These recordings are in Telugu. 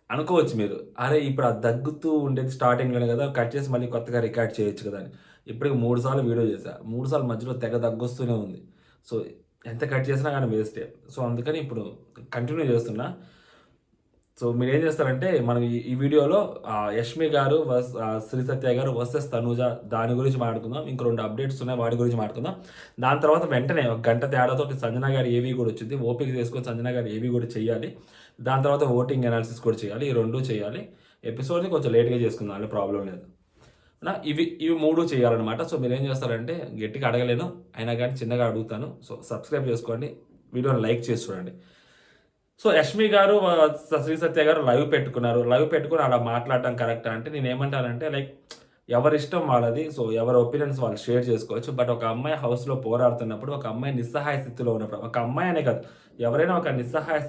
అనుకోవచ్చు మీరు. అరే! ఇప్పుడు ఆ దగ్గుతూ ఉండేది స్టార్టింగ్‌లోనే కదా! కట్ చేసి మళ్ళీ కొత్తగా రికార్డ్ చేయొచ్చు కదా! అని. ఇప్పటికి 3 సార్లు వీడియో చేశా. 3 సార్లు మధ్యలో తెగ దగ్గొస్తూనే ఉంది. సో, ఎంత కట్ చేసినా గాని వేస్టే. సో, అందుకని ఇప్పుడు కంటిన్యూ చేస్తున్నా. సో, మీరేం చేస్తారంటే మనం ఈ వీడియోలో 'యష్మి' గారు శ్రీ సత్య గారు వర్సెస్ తనూజ దాని గురించి మాట్లాడుకుందాం. ఇంక 2 అప్డేట్స్ ఉన్నాయి. వాటి గురించి మాట్లాడుకుందాం. దాని తర్వాత వెంటనే ఒక గంట తేడాతోటి సంజన గారి ఏవి కూడా వచ్చిద్ది. ఓపిక చేసుకొని సంజన గారి ఏవి కూడా చేయాలి. దాని తర్వాత ఓటింగ్ అనాలిసిస్ కూడా చేయాలి. ఈ 2 చేయాలి. ఎపిసోడ్‌ని కొంచెం లేట్‌గా చేసుకుందాం. అంటే ప్రాబ్లమ్ లేదు. ఇవి 3 చేయాలన్నమాట. సో, మీరేం చేస్తారంటే గట్టిగా అడగలేను. అయినా గాని చిన్నగా అడుగుతాను. సో, సబ్స్క్రైబ్ చేసుకోండి. వీడియోని లైక్ చేసి చూడండి. సో, 'యష్మి' గారు శ్రీ సత్య గారు లైవ్ పెట్టుకున్నారు. లైవ్ పెట్టుకొని అలా మాట్లాడటం కరెక్టా అంటే నేనేమంటానంటే ఎవరిష్టం వాళ్ళది. సో, ఎవరి ఒపీనియన్స్ వాళ్ళు షేర్ చేసుకోవచ్చు. బట్ ఒక అమ్మాయి హౌస్‌లో పోరాడుతున్నప్పుడు, ఒక అమ్మాయి నిస్సహాయ స్థితిలో ఉన్నప్పుడు, ఒక అమ్మాయి అనే కాదు, ఎవరైనా ఒక నిస్సహాయ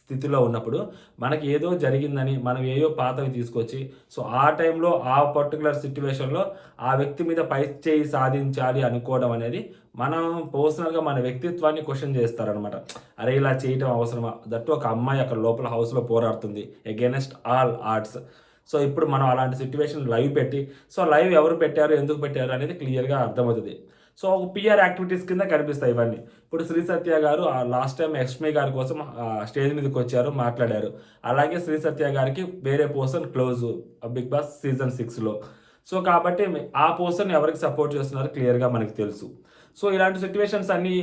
స్థితిలో ఉన్నప్పుడు మనకి ఏదో జరిగిందని, మనం ఏయో పాతవి తీసుకొచ్చి, సో, ఆ టైంలో ఆ పర్టిక్యులర్ సిట్యుయేషన్‌లో ఆ వ్యక్తి మీద పై చేయి సాధించాలి అనుకోవడం అనేది మనం పర్సనల్‌గా మన వ్యక్తిత్వాన్ని క్వెషన్ చేస్తారనమాట. అరే! ఇలా చేయటం అవసరమా? దట్టు ఒక అమ్మాయి అక్కడ లోపల హౌస్‌లో పోరాడుతుంది. Against all odds. సో, ఇప్పుడు మనం అలాంటి సిట్యుయేషన్ లైవ్ పెట్టి, సో, లైవ్ ఎవరు పెట్టారు? ఎందుకు పెట్టారు? అనేది క్లియర్‌గా అర్థమవుతది. సో, ఒక పీఆర్ యాక్టివిటీస్ కింద కనిపిస్తాయి ఇవన్నీ. ఇప్పుడు శ్రీ సత్య గారు లాస్ట్ టైమ్ 'యష్మి' గారి కోసం స్టేజ్ మీదకొచ్చారు, మాట్లాడారు. అలాగే శ్రీ సత్య గారికి వేరే person close 'big boss' season 6లో. సో, కాబట్టి ఆ పర్సన్ ఎవరికి సపోర్ట్ చేస్తున్నారో క్లియర్‌గా మనకు తెలుసు. సో, ఇలాంటి సిట్యుయేషన్స్ అన్నీ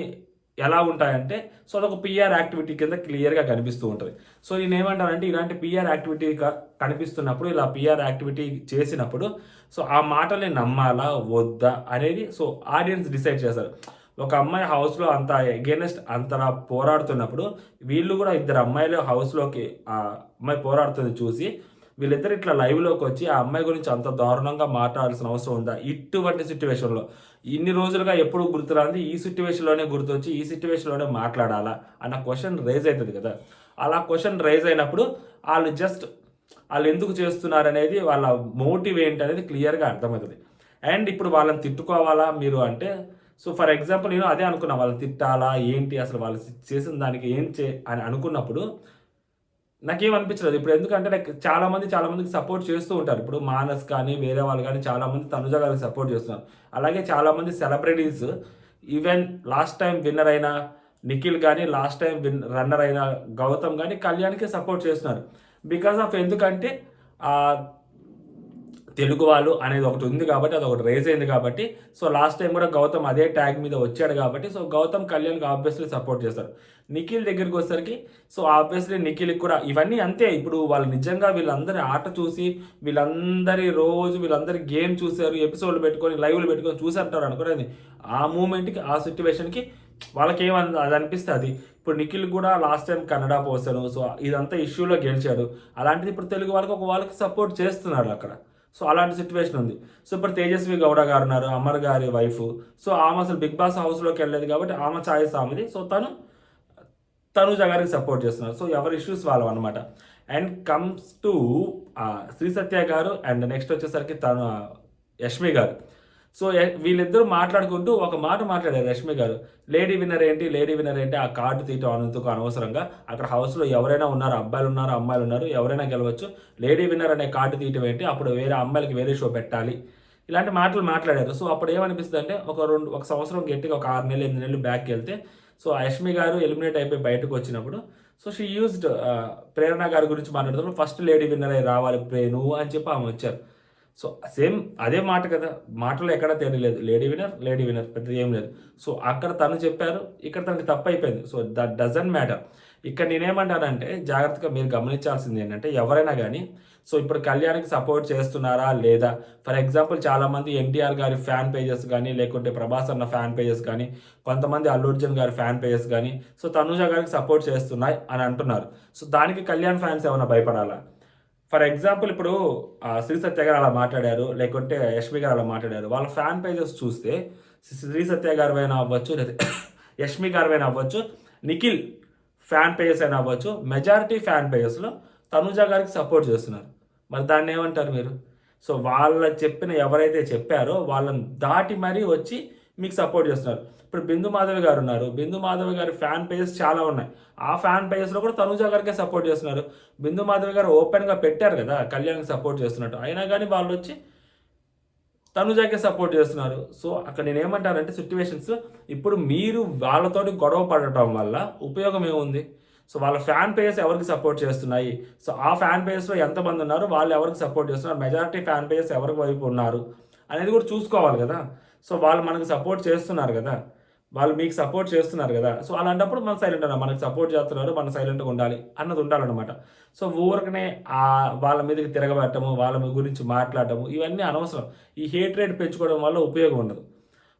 ఎలా ఉంటాయంటే, సో, అదొక పీఆర్ యాక్టివిటీ కింద క్లియర్‌గా కనిపిస్తూ ఉంటది. సో, నేనేమంటానంటే ఇలాంటి పీఆర్ యాక్టివిటీ కనిపిస్తున్నప్పుడు, ఇలా పీఆర్ యాక్టివిటీ చేసినప్పుడు, సో, ఆ మాటల్ని నమ్మాలా? వద్దా? అనేది సో, ఆడియన్స్ డిసైడ్ చేస్తారు. ఒక అమ్మాయి హౌస్‌లో అంత అగైనెస్ట్ అంతలా పోరాడుతున్నప్పుడు, వీళ్ళు గూడా ఇద్దరు అమ్మాయిలు హౌస్‌లోకి అమ్మాయి పోరాడుతుంది చూసి, వీళ్ళిద్దరు ఇట్లా లైవ్‌లోకొచ్చి ఆ అమ్మాయి గురించి అంత దారుణంగా మాట్లాడాల్సిన అవసరం ఉందా? ఇటువంటి సిట్యుయేషన్‌లో. ఇన్ని రోజులుగా ఎప్పుడు గుర్తురానిది ఈ సిట్యుయేషన్‌లోనే గుర్తొచ్చి, ఈ సిట్యుయేషన్‌లోనే మాట్లాడాలా? అన్న క్వెషన్ రైజ్ అయితది కదా! అలా క్వెషన్ రైజ్ అయినప్పుడు ఆళ్ళు జస్ట్ ఆళ్ళెందుకు చేస్తున్నారనేది వాళ్ళ మోటివ్ ఏంటనేది క్లియర్‌గా అర్థమవుతది. అండ్ ఇప్పుడు వాళ్ళని తిట్టుకోవాలా మీరు అంటే, సో, ఫర్ ఎగ్జాంపుల్ నేను అదే అనుకున్నా. వాళ్ళని తిట్టాలా? ఏంటి? అసలు వాళ్ళు చేసిన దానికి ఏం అని అనుకున్నప్పుడు నాకేమనిపించలేదు. ఇప్పుడు ఎందుకంటే చాలా మందికి సపోర్ట్ చేస్తూ ఉంటారు. ఇప్పుడు మానస్ కానీ, వేరే వాళ్ళు గానీ చాలామంది తనుజ గారికి సపోర్ట్ చేస్తున్నారు. అలాగే చాలామంది celebrities even last time winner అయిన నిఖిల్ గానీ, లాస్ట్ టైమ్ రన్నర్ అయిన గౌతమ్ గానీ, కళ్యాణ్‌కి సపోర్ట్ చేస్తున్నారు. బికాస్ ఆఫ్ ఎందుకంటే ఆహ్ తెలుగు వాళ్ళు అనేది ఒకటి ఉంది కాబట్టి, అదొకటి రైజ్ అయింది కాబట్టి, సో, లాస్ట్ టైమ్ కూడా గౌతమ్ అదే ట్యాగ్ మీద వచ్చాడు కాబట్టి, సో, గౌతమ్ కళ్యాణ్‌కి ఆబ్వియస్‌లీ సపోర్ట్ చేస్తారు. నిఖిల్ దగ్గరికొచ్చేసరికి సో, ఆబ్వియస్‌లీ నిఖిల్‌కి కూడా ఇవన్నీ అంతే. ఇప్పుడు వాళ్ళు నిజంగా వీళ్ళందరి ఆట చూసి, వీళ్ళందరి గేమ్ చూసారు, ఎపిసోడ్‌లు పెట్టుకొని, లైవ్‌లు పెట్టుకొని చూసంటారు అనుకోండి. ఆ మూమెంట్‌కి, ఆ సిట్యుయేషన్‌కి వాళ్ళకేం అది అనిపిస్తే అది. ఇప్పుడు నిఖిల్ కూడా last time Kannada person. So, ఇదంతా ఇష్యూలో గెలిచాడు. అలాంటిది ఇప్పుడు తెలుగు వాళ్ళకి సపోర్ట్ చేస్తున్నాడు అక్కడ. సో, అలాంటి సిట్యుయేషన్ ఉంది. సో, ఇప్పుడు తేజస్వి గౌడ గారున్నారు. అమర్ గారి వైఫు. సో, ఆమె అసలు 'బిగ్ బాస్' హౌస్‌లోకెళ్ళలేదు కాబట్టి ఆమె చాయిస్ ఆమెది. సో, తనూజ గారికి సపోర్ట్ చేస్తున్నారు. సో, ఎవరి ఇష్యూస్ వాళ్ళవన్నమాట. And comes to Shri Satya garu and next వచ్చేసరికి 'యష్మి' గారు. సో, వీళ్ళిద్దరూ మాట్లాడుకుంటూ ఒక మాట మాట్లాడారు 'యష్మి' గారు. లేడీ విన్నర్ ఏంటి? ఆ కార్డ్ తీయటం ఎందుకు అనవసరంగా. అక్కడ హౌస్‌లో ఎవరైనా ఉన్నారు. అబ్బాయిలున్నారు, అమ్మాయిలున్నారు. ఎవరైనా గెలవచ్చు. లేడీ విన్నర్ అనే కార్డ్ తీయటం ఏంటి? అప్పుడు వేరే అమ్మాయిలకి వేరే షో పెట్టాలి. ఇలాంటి మాటలు మాట్లాడారు. సో, అప్పుడు ఏమనిపిస్తదంటే ఒక సంవత్సరం గట్టిగా ఒక 6 నెలలు, 8 నెలలు బ్యాక్‌కెళ్తే సో, 'యష్మి' గారు ఎలిమినేట్ అయిపోయి బయటకొచ్చినప్పుడు సో, షీ యూజ్డ్ 'ప్రేరణ' గారి గురించి మాట్లాడుతున్నప్పుడు ఫస్ట్ లేడీ విన్నర్ అయి రావాలి ప్రేను అని చెప్పి ఆమె వచ్చారు. సో, సేమ్ అదే మాట కదా! మాటలో ఎక్కడ తేడా లేదు. లేడీ విన్నర్ పెద్దగా ఏం లేదు. సో, అక్కడ తను చెప్పారు. ఇక్కడ తనకి తప్పయిపోయింది. So, that doesn't matter. ఇక్కడ నేనేమంటానంటే జాగ్రత్తగా మీరు గమనించాల్సింది ఏంటంటే ఎవరైనా గాని సో, ఇప్పుడు కళ్యాణ్‌కి సపోర్ట్ చేస్తున్నారా? లేదా? ఫర్ ఎగ్జాంపుల్ చాలామంది ఎన్టీఆర్ గారి ఫ్యాన్ పేజెస్ గాని, లేకుంటే ప్రభాస్ అన్న ఫ్యాన్ పేజెస్ గాని, కొంతమంది అల్లు అర్జున్ గారి ఫ్యాన్ పేజెస్ గాని, సో, తనూజ గారికి సపోర్ట్ చేస్తున్నాయి అని అంటున్నారు. సో, దానికి కళ్యాణ్ ఫ్యాన్స్ ఏమన్నా భయపడాలా? ఫర్ ఎగ్జాంపుల్ ఇప్పుడు 'శ్రీ సత్య' గారు అలా మాట్లాడారు. లేకుంటే 'యష్మి' గారు అలా మాట్లాడారు. వాళ్ళ ఫ్యాన్ పేజెస్ చూస్తే 'శ్రీ సత్య' గారివైనా అవ్వచ్చు, లేదా 'యష్మి' గారివైనా అవ్వచ్చు, నిఖిల్ ఫ్యాన్ పేజెస్ అయినా అవ్వచ్చు. మెజారిటీ ఫ్యాన్ పేజెస్‌లో తనుజ గారికి సపోర్ట్ చేస్తున్నారు. మరి దాన్నేమంటారు మీరు? సో, చెప్పిన ఎవరైతే చెప్పారో వాళ్ళని దాటి మరీ వచ్చి మీకు సపోర్ట్ చేస్తున్నారు. ఇప్పుడు బిందు మాధవి గారు ఉన్నారు. బిందు మాధవి గారి ఫ్యాన్ పేజెస్ చాలా ఉన్నాయి. ఆ ఫ్యాన్ పేజెస్లో కూడా తనూజ గారికే సపోర్ట్ చేస్తున్నారు. బిందు మాధవి గారు ఓపెన్గా పెట్టారు కదా కళ్యాణ్కి సపోర్ట్ చేస్తున్నట్టు, అయినా కానీ వాళ్ళు వచ్చి తనుజాకే సపోర్ట్ చేస్తున్నారు. సో అక్కడ నేను ఏమంటానంటే సిట్యువేషన్స్ ఇప్పుడు మీరు వాళ్ళతోటి గొడవ పడటం వల్ల ఉపయోగం ఏముంది? సో వాళ్ళ ఫ్యాన్ పేజెస్ ఎవరికి సపోర్ట్ చేస్తున్నాయి? సో ఆ ఫ్యాన్ పేజెస్లో ఎంతమంది ఉన్నారు, వాళ్ళు ఎవరికి సపోర్ట్ చేస్తున్నారు, మెజారిటీ ఫ్యాన్ పేజెస్ ఎవరికి వైపు ఉన్నారు అనేది కూడా చూసుకోవాలి కదా. సో వాళ్ళు మనకు సపోర్ట్ చేస్తున్నారు కదా, వాళ్ళు మీకు సపోర్ట్ చేస్తున్నారు కదా. సో అలాంటప్పుడు మనం సైలెంట్ ఉండాలి. మనకు సపోర్ట్ చేస్తున్నారు, మనం సైలెంట్గా ఉండాలి అన్నది ఉండాలన్నమాట. సో ఊరకనే వాళ్ళ మీదకి తిరగబెట్టము, వాళ్ళ గురించి మాట్లాడటము ఇవన్నీ అనవసరం. ఈ హేట్ రేట్ పెంచుకోవడం వల్ల ఉపయోగం ఉండదు.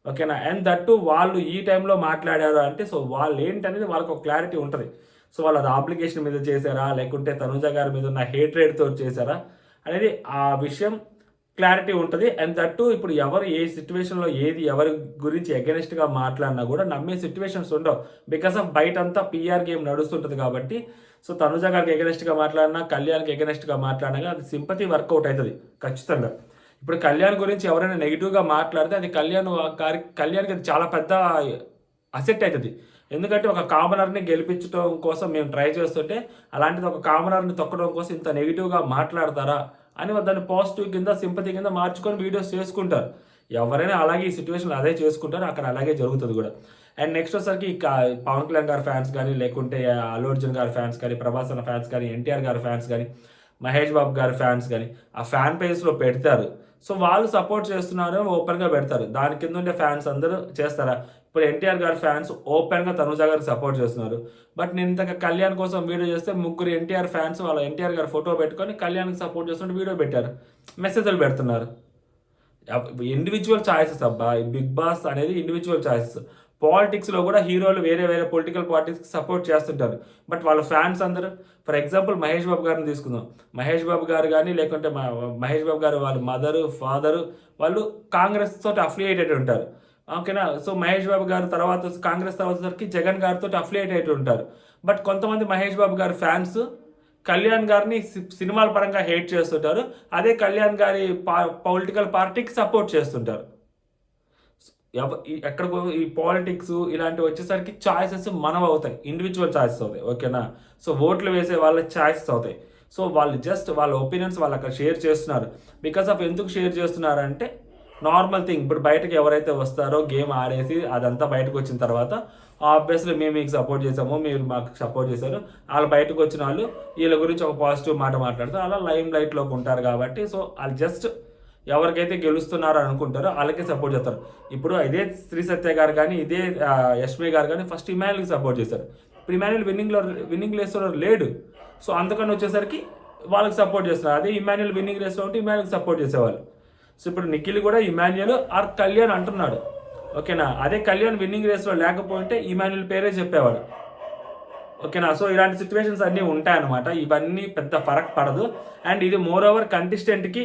ఓకేనా. అండ్ దట్టు వాళ్ళు ఈ టైంలో మాట్లాడారు అంటే సో వాళ్ళు ఏంటనేది వాళ్ళకి ఒక క్లారిటీ ఉంటుంది. సో వాళ్ళు అది అప్లికేషన్ మీద చేశారా, లేకుంటే తనుజ గారి మీద ఉన్న హేట్ రేట్తో చేశారా అనేది ఆ విషయం క్లారిటీ ఉంటుంది. అండ్ దట్టు ఇప్పుడు ఎవరు ఏ సిచ్యువేషన్లో ఏది ఎవరి గురించి ఎగెనిస్ట్గా మాట్లాడినా కూడా నమ్మే సిచ్యువేషన్స్ ఉండవు. బికాస్ ఆఫ్ బయట అంతా పిఆర్ గేమ్ నడుస్తుంటుంది కాబట్టి. సో తనుజ గారికి ఎగెనిస్ట్గా మాట్లాడినా, కళ్యాణ్కి ఎగెనిస్ట్గా మాట్లాడినా అది సింపతి వర్కౌట్ అవుతుంది ఖచ్చితంగా. ఇప్పుడు కళ్యాణ్ గురించి ఎవరైనా నెగిటివ్గా మాట్లాడితే అది కళ్యాణ్కి అది చాలా పెద్ద అసెట్ అవుతుంది. ఎందుకంటే ఒక కామనర్ని గెలిపించడం కోసం మేము ట్రై చేస్తుంటే అలాంటిది ఒక కామనర్ని తొక్కడం కోసం ఇంత నెగిటివ్గా మాట్లాడతారా అని దాన్ని పాజిటివ్ కింద సింపతి కింద మార్చుకొని వీడియోస్ చేసుకుంటారు. ఎవరైనా అలాగే ఈ సిచ్యువేషన్లో అదే చేసుకుంటారు, అక్కడ అలాగే జరుగుతుంది కూడా. అండ్ నెక్స్ట్ వచ్చేసరికి పవన్ కళ్యాణ్ గారి ఫ్యాన్స్ కానీ, లేకుంటే అల్లు అర్జున్ గారి ఫ్యాన్స్ కానీ, ప్రభాస్ అన్న ఫ్యాన్స్ కానీ, ఎన్టీఆర్ గారి ఫ్యాన్స్ కానీ, మహేష్ బాబు గారి ఫ్యాన్స్ కానీ ఆ ఫ్యాన్ పేజ్లో పెడతారు. సో వాళ్ళు సపోర్ట్ చేస్తున్నారు ఓపెన్గా పెడతారు. దాని కింద ఉండే ఫ్యాన్స్ అందరూ చేస్తారా? ఇప్పుడు ఎన్టీఆర్ గారి ఫ్యాన్స్ ఓపెన్గా తనుజ గారికి సపోర్ట్ చేస్తున్నారు. బట్ నేను ఇంతగా కళ్యాణ్ కోసం వీడియో చేస్తే ముగ్గురు ఎన్టీఆర్ ఫ్యాన్స్ వాళ్ళ ఎన్టీఆర్ గారి ఫోటో పెట్టుకొని కళ్యాణ్కి సపోర్ట్ చేస్తుంటే వీడియో పెట్టారు, మెసేజ్లు పెడుతున్నారు. ఇండివిజువల్ ఛాయిసెస్ అబ్బా. ఈ బిగ్ బాస్ అనేది ఇండివిజువల్ ఛాయిసెస్. పాలిటిక్స్లో కూడా హీరోలు వేరే వేరే పొలిటికల్ పార్టీస్కి సపోర్ట్ చేస్తుంటారు. బట్ వాళ్ళ ఫ్యాన్స్ అందరూ, ఫర్ ఎగ్జాంపుల్ మహేష్ బాబు గారిని తీసుకుందాం. మహేష్ బాబు గారు కానీ, లేకుంటే మహేష్ బాబు గారు వాళ్ళ మదరు ఫాదరు వాళ్ళు కాంగ్రెస్ తోటి అఫిలియేటెడ్ ఉంటారు. ఓకేనా. సో మహేష్ బాబు గారు తర్వాత కాంగ్రెస్ తర్వాత జగన్ గారితో అఫిలియేట్ అయితే ఉంటారు. బట్ కొంతమంది మహేష్ బాబు గారి ఫ్యాన్స్ కళ్యాణ్ గారిని సినిమాల పరంగా హేట్ చేస్తుంటారు. అదే కళ్యాణ్ గారి పొలిటికల్ పార్టీకి సపోర్ట్ చేస్తుంటారు. ఎక్కడికో ఈ పాలిటిక్స్ ఇలాంటివి వచ్చేసరికి ఛాయిసెస్ మనవి అవుతాయి, ఇండివిజువల్ ఛాయిసెస్ అవుతాయి. ఓకేనా. సో ఓట్లు వేసే వాళ్ళ ఛాయిసెస్ అవుతాయి. సో వాళ్ళు జస్ట్ వాళ్ళ ఒపీనియన్స్ వాళ్ళు అక్కడ షేర్ చేస్తున్నారు. బికాస్ ఆఫ్ ఎందుకు షేర్ చేస్తున్నారంటే నార్మల్ థింగ్. ఇప్పుడు బయటకు ఎవరైతే వస్తారో గేమ్ ఆడేసి అదంతా బయటకు వచ్చిన తర్వాత ఆబ్వియస్లీ మేము మీకు సపోర్ట్ చేసాము, మీరు మాకు సపోర్ట్ చేశారు, వాళ్ళు బయటకు వచ్చిన వాళ్ళు వీళ్ళ గురించి ఒక పాజిటివ్ మాట మాట్లాడతారు, అలా లైమ్ లైట్లోకి ఉంటారు కాబట్టి. సో వాళ్ళు జస్ట్ ఎవరికైతే గెలుస్తున్నారో అనుకుంటారో వాళ్ళకే సపోర్ట్ చేస్తారు. ఇప్పుడు ఇదే శ్రీ సత్య గారు కానీ, ఇదే యష్మి గారు కానీ ఫస్ట్ ఇమాన్యుల్కి సపోర్ట్ చేశారు. ఇప్పుడు ఇమాన్యుల్ విన్నింగ్ రేస్లో లేడు. సో అందుకని వచ్చేసరికి వాళ్ళకి సపోర్ట్ చేస్తున్నారు. అదే ఇమాన్యుల్ విన్నింగ్ రేస్లో ఉంటే ఇమాన్యుల్కి సపోర్ట్ చేసేవాళ్ళు. సో ఇప్పుడు నిఖిల్ కూడా ఇమాన్యుల్ ఆర్ కళ్యాణ్ అంటున్నాడు. ఓకేనా. అదే కళ్యాణ్ విన్నింగ్ రేస్లో లేకపోతే ఇమాన్యుల్ పేరే చెప్పేవాడు. ఓకేనా. సో ఇలాంటి సిచ్యువేషన్స్ అన్నీ ఉంటాయన్నమాట. ఇవన్నీ పెద్ద ఫరక్ పడదు. అండ్ ఇది మోర్ ఓవర్ కంటెస్టెంట్కి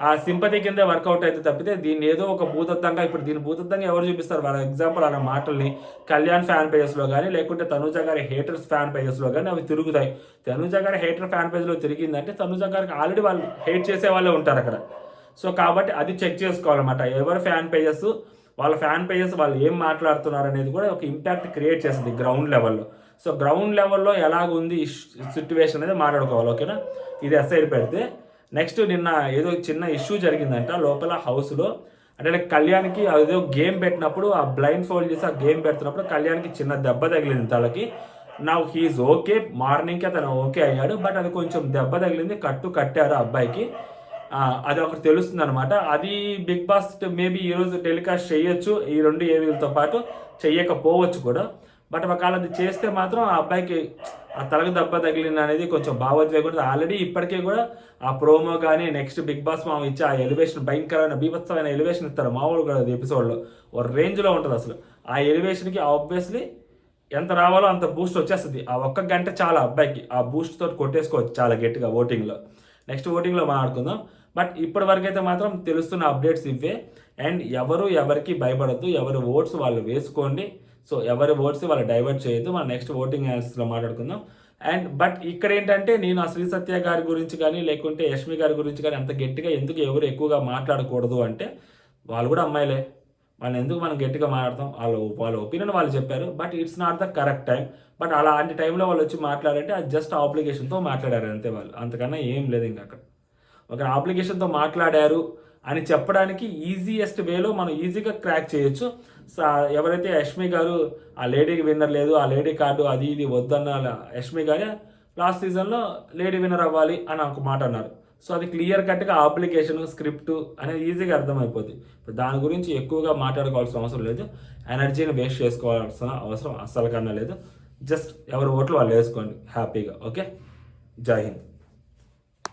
ఆ సింపతి కింద వర్కౌట్ అయితే తప్పితే దీన్ని ఏదో ఒక భూతత్వంగా, ఇప్పుడు దీన్ని భూతత్వంగా ఎవరు చూపిస్తారు? వాళ్ళ ఎగ్జాంపుల్ అన్న మాటల్ని కళ్యాణ్ ఫ్యాన్ పేజెస్లో కానీ, లేకుంటే తనుజ గారి హేటర్స్ ఫ్యాన్ పేజెస్లో కానీ అవి తిరుగుతాయి. తనుజ గారి హేటర్ ఫ్యాన్ పేజ్లో తిరిగిందంటే తనుజ గారికి ఆల్రెడీ వాళ్ళు హేట్ చేసే వాళ్ళే ఉంటారు అక్కడ. సో కాబట్టి అది చెక్ చేసుకోవాలన్నమాట. ఎవరి ఫ్యాన్ పేజెస్, వాళ్ళ ఫ్యాన్ పేజెస్ వాళ్ళు ఏం మాట్లాడుతున్నారు అనేది కూడా ఒక ఇంపాక్ట్ క్రియేట్ చేస్తుంది గ్రౌండ్ లెవెల్లో. సో గ్రౌండ్ లెవెల్లో ఎలాగుంది సిచ్యువేషన్ అనేది మాట్లాడుకోవాలి. ఓకేనా. ఇది అసైడ్ పెడితే నెక్స్ట్ నిన్న ఏదో చిన్న ఇష్యూ జరిగిందంట లోపల హౌస్లో. అంటే కళ్యాణ్కి ఏదో గేమ్ పెట్టినప్పుడు ఆ బ్లైండ్ ఫోల్డ్ చేసి ఆ గేమ్ పెడుతున్నప్పుడు కళ్యాణ్కి చిన్న దెబ్బ తగిలింది తలకి. నా హీఈస్ ఓకే, మార్నింగ్కి అతను ఓకే అయ్యాడు. బట్ అది కొంచెం దెబ్బ తగిలింది, కట్టారు అబ్బాయికి. అది ఒకటి తెలుస్తుంది అనమాట. అది బిగ్ బాస్ మేబీ ఈరోజు టెలికాస్ట్ చేయొచ్చు, ఈ 2 ఏవీలతో పాటు చెయ్యకపోవచ్చు కూడా. బట్ ఒకవేళ అది చేస్తే మాత్రం ఆ అబ్బాయికి ఆ తలకు దెబ్బ తగిలిన అనేది కొంచెం భావోద్వేగం. ఆల్రెడీ ఇప్పటికే కూడా ఆ ప్రోమో కానీ నెక్స్ట్ బిగ్ బాస్ మామ ఇచ్చే ఆ ఎలివేషన్ భయంకరమైన బీభత్సమైన ఎలివేషన్ ఇస్తారు. మామూలు కూడా అది ఎపిసోడ్లో ఒక రేంజ్లో ఉంటుంది అసలు. ఆ ఎలివేషన్కి ఆబ్వియస్లీ ఎంత రావాలో అంత బూస్ట్ వచ్చేస్తుంది. ఆ 1 గంట చాలా అబ్బాయికి ఆ బూస్ట్ తోటి కొట్టేసుకోవచ్చు చాలా గట్టిగా ఓటింగ్లో. నెక్స్ట్ ఓటింగ్లో మాట్లాడుకుందాం. బట్ ఇప్పటి వరకు అయితే మాత్రం తెలుస్తున్న అప్డేట్స్ ఇవే. అండ్ ఎవరికి భయపడద్దు, ఎవరి ఓట్స్ వాళ్ళు వేసుకోండి. సో ఎవరి ఓట్స్ వాళ్ళు డైవర్ట్ చేయొద్దు. మనం నెక్స్ట్ ఓటింగ్ అనాలిసిస్లో మాట్లాడుకుందాం. అండ్ బట్ ఇక్కడ ఏంటంటే నేను ఆ శ్రీ సత్య గారి గురించి కానీ, లేకుంటే యష్మి గారి గురించి కానీ అంత గట్టిగా ఎందుకు ఎవరు ఎక్కువగా మాట్లాడకూడదు అంటే వాళ్ళు కూడా అమ్మాయిలే. వాళ్ళని ఎందుకు మనం గట్టిగా మాట్లాడతాం? వాళ్ళ ఒపీనియన్ వాళ్ళు చెప్పారు. But it's not the correct time. But అలాంటి టైంలో వాళ్ళు వచ్చి మాట్లాడంటే అది జస్ట్ ఆబ్లిగేషన్‌తో మాట్లాడారు అంతే వాళ్ళు. అంతకన్నా ఏం లేదు ఇంక అక్కడ. ఒక అప్లికేషన్‌తో మాట్లాడారు అని చెప్పడానికి ఈజియెస్ట్ వేలో మనం ఈజీగా క్రాక్ చేయొచ్చు. ఎవరైతే యష్మి గారు ఆ లేడీకి విన్నర్ లేదు, ఆ లేడీ కార్డు అది ఇది వద్దన్న యష్మి గారే లాస్ట్ సీజన్‌లో లేడీ విన్నర్ అవ్వాలి అని ఒక మాట అన్నారు. సో అది క్లియర్ కట్‌గా అప్లికేషన్, స్క్రిప్ట్ అనేది ఈజీగా అర్థమైపోద్ది. దాని గురించి ఎక్కువగా మాట్లాడుకోవాల్సిన అవసరం లేదు. ఎనర్జీని వేస్ట్ చేసుకోవాల్సిన అవసరం అస్సలు కన్నా లేదు. జస్ట్ ఎవరి ఓట్లు వాళ్ళు వేసుకోండి హ్యాపీగా. ఓకే. జై హింద్.